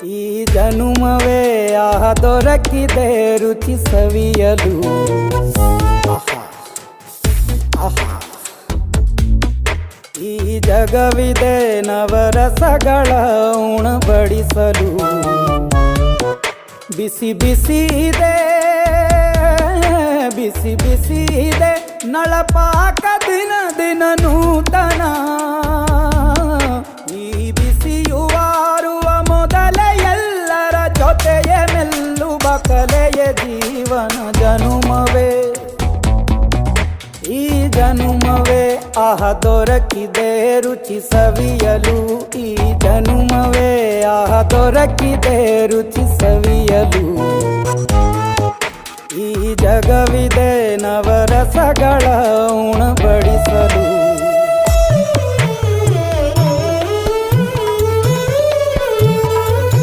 ಈ ಜನುಮವೇ ದೊರಕಿದೆ ರುಚಿ ಸವಿಯಲು. ಆಹಾ, ಆಹಾ. ಈ ಜಗವಿದೆ ನವರಸಗಳ ಉಣಬಡಿಸಲು. ಬಿಸಿ ಬಿಸಿ ಇದೆ, ಬಿಸಿ ಬಿಸಿ ಇದೆ ನಳಪಾಕ ದಿನ ದಿನ ನೂತನ. ಈ ಬಿಸಿಯುವಾರುವ ಮೊದಲೇ ಎಲ್ಲರ ಜೊತೆಯೇ ಮೆಲ್ಲುವ ಕಲೆಯ ಜೀವನ ಜನುಮವೇ. ಈ ಜನುಮವೇ ದೊರಕಿದೆ ರುಚಿ ಸವಿಯಲು. ಈ ಜನುಮವೇ ದೊರಕಿದೆ ರುಚಿ ಸವಿಯಲು. ಈ ಜಗವಿದೆ ನವರಸಗಳ ಉಣಬಡಿಸಲು.